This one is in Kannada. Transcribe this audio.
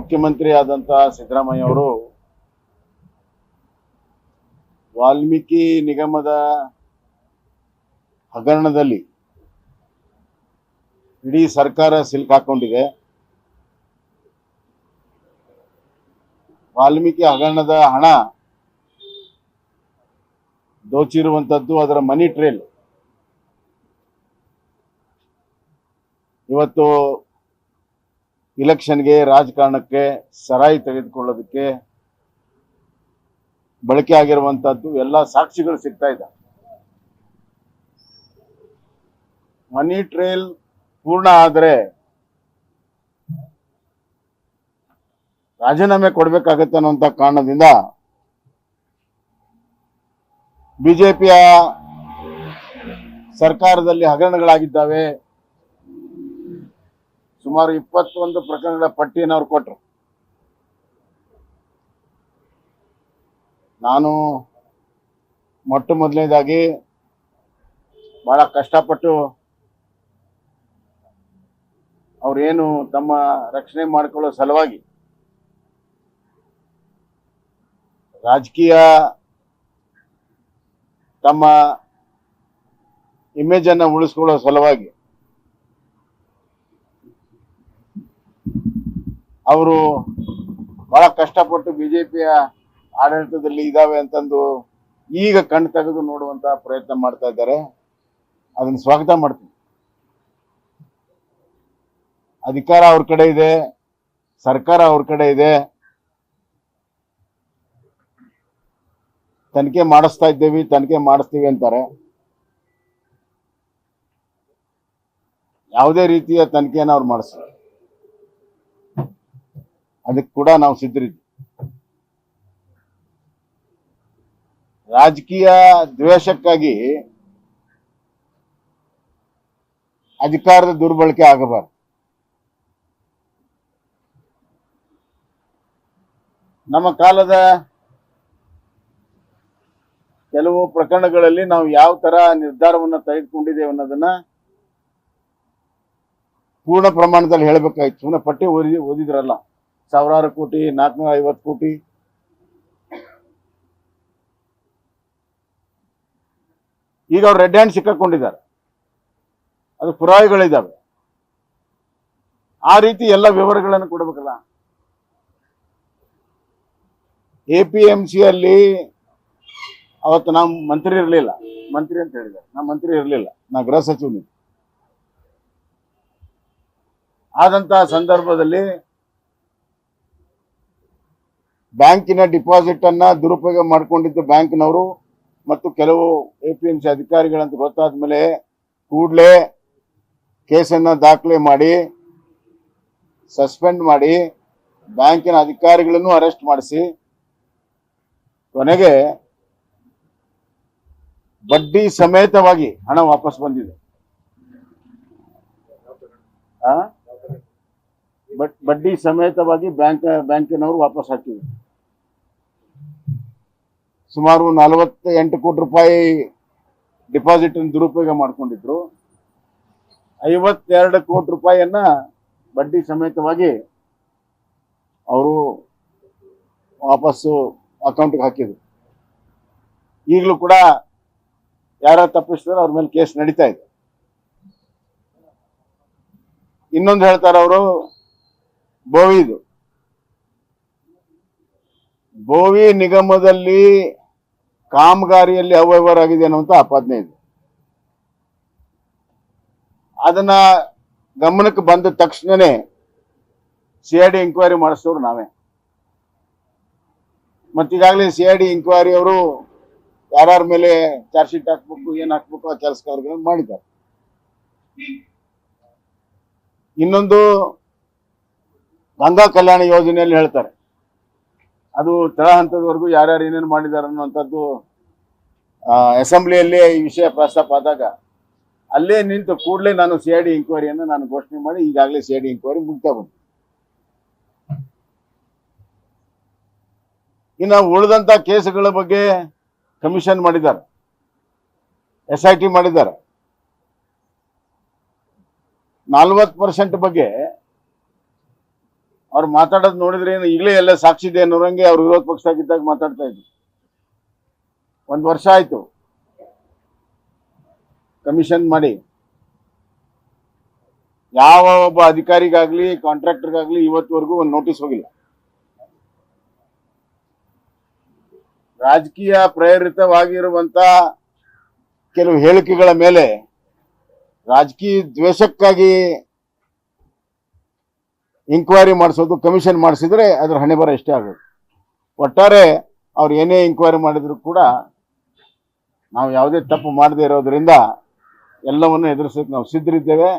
ಮುಖ್ಯಮಂತ್ರಿ ಆದಂತ ಸಿದ್ದರಾಮಯ್ಯ ಅವರು ವಾಲ್ಮೀಕಿ ನಿಗಮದ ಹಗರಣದಲ್ಲಿ ಇಡೀ ಸರ್ಕಾರ ಸಿಲುಕಾಕೊಂಡಿದೆ. ವಾಲ್ಮೀಕಿ ಹಗರಣದ ಹಣ ದೋಚಿರುವಂತದ್ದು, ಅದರ ಮನಿ ಟ್ರೇಲ್ ಇವತ್ತು ಇಲೆಕ್ಷನ್ಗೆ, ರಾಜಕಾರಣಕ್ಕೆ ಸರಾಯಿ ತೆಗೆದುಕೊಳ್ಳೋದಕ್ಕೆ ಬಳಕೆ ಆಗಿರುವಂತದ್ದು ಎಲ್ಲ ಸಾಕ್ಷಿಗಳು ಸಿಗ್ತಾ ಇದೆ. ಮನಿ ಟ್ರೇಲ್ ಪೂರ್ಣ ಆದರೆ ರಾಜೀನಾಮೆ ಕೊಡಬೇಕಾಗತ್ತೆ ಅನ್ನುವಂತ ಕಾರಣದಿಂದ ಬಿಜೆಪಿಯ ಸರ್ಕಾರದಲ್ಲಿ ಹಗರಣಗಳಾಗಿದ್ದಾವೆ. ಸುಮಾರು 21 ಪ್ರಕರಣಗಳ ಪಟ್ಟಿಯನ್ನು ಅವ್ರು ಕೊಟ್ಟರು. ನಾನು ಮೊಟ್ಟ ಮೊದಲನೇದಾಗಿ ಬಹಳ ಕಷ್ಟಪಟ್ಟು ಅವ್ರೇನು ತಮ್ಮ ರಕ್ಷಣೆ ಮಾಡಿಕೊಳ್ಳೋ ಸಲುವಾಗಿ ರಾಜಕೀಯ ತಮ್ಮ ಇಮೇಜ್ ಅನ್ನ ಉಳಿಸ್ಕೊಳ್ಳೋ ಸಲುವಾಗಿ ಅವರು ಬಹಳ ಕಷ್ಟಪಟ್ಟು ಬಿಜೆಪಿಯ ಆಡಳಿತದಲ್ಲಿ ಇದಾವೆ ಅಂತಂದು ಈಗ ಕಣ್ಣು ತೆಗೆದು ನೋಡುವಂತ ಪ್ರಯತ್ನ ಮಾಡ್ತಾ ಇದ್ದಾರೆ. ಅದನ್ನ ಸ್ವಾಗತ ಮಾಡ್ತೀನಿ. ಅಧಿಕಾರ ಅವ್ರ ಕಡೆ ಇದೆ, ಸರ್ಕಾರ ಅವ್ರ ಕಡೆ ಇದೆ, ತನಿಖೆ ಮಾಡಿಸ್ತಾ ಇದ್ದೇವೆ, ತನಿಖೆ ಮಾಡಿಸ್ತೀವಿ ಅಂತಾರೆ. ಯಾವುದೇ ರೀತಿಯ ತನಿಖೆಯನ್ನು ಅವ್ರು ಮಾಡಿಸ್ತಾರೆ, ಅದಕ್ಕೆ ಕೂಡ ನಾವು ಸಿದ್ಧರಿದ್ವಿ. ರಾಜಕೀಯ ದ್ವೇಷಕ್ಕಾಗಿ ಅಧಿಕಾರದ ದುರ್ಬಳಕೆ ಆಗಬಾರದು. ನಮ್ಮ ಕಾಲದ ಕೆಲವು ಪ್ರಕರಣಗಳಲ್ಲಿ ನಾವು ಯಾವ ತರ ನಿರ್ಧಾರವನ್ನು ತೆಗೆದುಕೊಂಡಿದ್ದೇವೆ ಅನ್ನೋದನ್ನ ಪೂರ್ಣ ಪ್ರಮಾಣದಲ್ಲಿ ಹೇಳಬೇಕಾಯ್ತು. ಸುಮ್ಮನೆ ಪಟ್ಟಿ ಓದಿದ್ರಲ್ಲ, ಸಾವಿರಾರು ಕೋಟಿ, 450 ಕೋಟಿ. ಈಗ ಅವ್ರು ರೆಡ್ ಹ್ಯಾಂಡ್ ಸಿಕ್ಕಾಕೊಂಡಿದ್ದಾರೆ, ಅದು ಪುರಾವೆಗಳಿದ್ದಾವೆ. ಆ ರೀತಿ ಎಲ್ಲ ವಿವರಗಳನ್ನು ಕೊಡಬೇಕಲ್ಲ. APMCಯಲ್ಲಿ ಅವತ್ತು ನಾವು ಮಂತ್ರಿ ಇರಲಿಲ್ಲ, ಮಂತ್ರಿ ಅಂತ ಹೇಳಿದ್ದಾರೆ, ನಾ ಮಂತ್ರಿ ಇರಲಿಲ್ಲ, ನಾ ಗೃಹ ಸಚಿವನಿದ್ದೆ. ಆದಂತಹ ಸಂದರ್ಭದಲ್ಲಿ ಬ್ಯಾಂಕಿನ ಡಿಪಾಸಿಟ್ ಅನ್ನ ದುರುಪಯೋಗ ಮಾಡಿಕೊಂಡಿದ್ದು ಬ್ಯಾಂಕ್ನವರು ಮತ್ತು ಕೆಲವು APMC ಅಧಿಕಾರಿಗಳಂತ ಗೊತ್ತಾದ ಮೇಲೆ ಕೂಡಲೇ ಕೇಸನ್ನ ದಾಖಲೆ ಮಾಡಿ ಸಸ್ಪೆಂಡ್ ಮಾಡಿ ಬ್ಯಾಂಕಿನ ಅಧಿಕಾರಿಗಳನ್ನು ಅರೆಸ್ಟ್ ಮಾಡಿಸಿ ಕೊನೆಗೆ ಬಡ್ಡಿ ಸಮೇತವಾಗಿ ಹಣ ವಾಪಸ್ ಬಂದಿದೆ. ಬಡ್ಡಿ ಸಮೇತವಾಗಿ ಬ್ಯಾಂಕಿನವರು ವಾಪಸ್ ಹಾಕಿದ್ರು. ಸುಮಾರು 48 ಕೋಟಿ ರೂಪಾಯಿ ಡಿಪಾಸಿಟ್ ದುರುಪಯೋಗ ಮಾಡ್ಕೊಂಡಿದ್ರು. 52 ಕೋಟಿ ರೂಪಾಯಿಯನ್ನ ಬಡ್ಡಿ ಸಮೇತವಾಗಿ ಅವರು ವಾಪಸ್ಸು ಅಕೌಂಟ್ಗೆ ಹಾಕಿದ್ರು. ಈಗಲೂ ಕೂಡ ಯಾರು ತಪ್ಪಿಸಿದ್ರೆ ಅವ್ರ ಮೇಲೆ ಕೇಸ್ ನಡೀತಾ ಇದೆ. ಇನ್ನೊಂದು ಹೇಳ್ತಾರೆ ಅವರು, ಬೋವಿ ನಿಗಮದಲ್ಲಿ ಕಾಮಗಾರಿಯಲ್ಲಿ ಅವ್ಯವಹಾರ ಆಗಿದೆ ಅನ್ನುವಂತ ಆಪಾದನೆ ಇದೆ. ಅದನ್ನ ಗಮನಕ್ಕೆ ಬಂದ ತಕ್ಷಣನೇ CID ಎಂಕ್ವೈರಿ ಮಾಡಿಸೋರು ನಾವೇ. ಮತ್ತೀಗಾಗಲೇ CID ಎಂಕ್ವೈರಿ ಅವರು ಯಾರ್ಯಾರ ಮೇಲೆ ಚಾರ್ಜ್ ಶೀಟ್ ಹಾಕ್ಬೇಕು, ಏನ್ ಹಾಕ್ಬೇಕು ಆ ಕೆಲಸ ಕಾರ್ಯಗಳನ್ನು ಮಾಡಿದ್ದಾರೆ. ಇನ್ನೊಂದು ಗಂಗಾ ಕಲ್ಯಾಣ ಯೋಜನೆಯಲ್ಲಿ ಹೇಳ್ತಾರೆ, ಅದು ತಳ ಹಂತದವರೆಗೂ ಯಾರ್ಯಾರು ಏನೇನು ಮಾಡಿದ್ದಾರೆ ಅನ್ನುವಂಥದ್ದು ಅಸೆಂಬ್ಲಿಯಲ್ಲಿ ಈ ವಿಷಯ ಪ್ರಸ್ತಾಪ ಆದಾಗ ಅಲ್ಲೇ ನಿಂತು ಕೂಡಲೇ ನಾನು CID ಎಂಕ್ವೈರಿಯನ್ನು ನಾನು ಘೋಷಣೆ ಮಾಡಿ ಈಗಾಗಲೇ CID ಎಂಕ್ವೈರಿ ಮುಗ್ತಾ ಬಂತು. ಇನ್ನು ಉಳಿದಂತ ಕೇಸುಗಳ ಬಗ್ಗೆ ಕಮಿಷನ್ ಮಾಡಿದ್ದಾರೆ, SIT ಮಾಡಿದ್ದಾರೆ. 40% ಬಗ್ಗೆ ಅವ್ರು ಮಾತಾಡೋದು ನೋಡಿದ್ರೆ ಏನು ಈಗಲೇ ಎಲ್ಲ ಸಾಕ್ಷಿ ಇದೆ ಅನ್ನೋರಂಗೆ ಅವ್ರು ವಿರೋಧ ಪಕ್ಷದಾಗಿದ್ದಾಗ ಮಾತಾಡ್ತಾ ಇದ್ರು. 1 ವರ್ಷ ಆಯ್ತು ಕಮಿಷನ್ ಮಾಡಿ, ಯಾವ ಒಬ್ಬ ಅಧಿಕಾರಿಗಾಗ್ಲಿ ಕಾಂಟ್ರಾಕ್ಟರ್ಗಾಗ್ಲಿ ಇವತ್ತುವರೆಗೂ ಒಂದು ನೋಟಿಸ್ ಹೋಗಿಲ್ಲ. ರಾಜಕೀಯ ಪ್ರೇರಿತವಾಗಿರುವಂತ ಕೆಲವು ಹೇಳಿಕೆಗಳ ಮೇಲೆ ರಾಜಕೀಯ ದ್ವೇಷಕ್ಕಾಗಿ ಇಂಕ್ವೈರಿ ಮಾಡಿಸೋದು, ಕಮಿಷನ್ ಮಾಡಿಸಿದ್ರೆ ಅದ್ರ ಹಣೆ ಬರ ಇಷ್ಟೇ ಆಗೋದು. ಒಟ್ಟಾರೆ ಅವ್ರು ಏನೇ ಇಂಕ್ವೈರಿ ಮಾಡಿದ್ರು ಕೂಡ ನಾವು ಯಾವುದೇ ತಪ್ಪು ಮಾಡದೇ ಇರೋದ್ರಿಂದ ಎಲ್ಲವನ್ನು ಎದುರಿಸೋಕೆ ನಾವು ಸಿದ್ಧರಿದ್ದೇವೆ.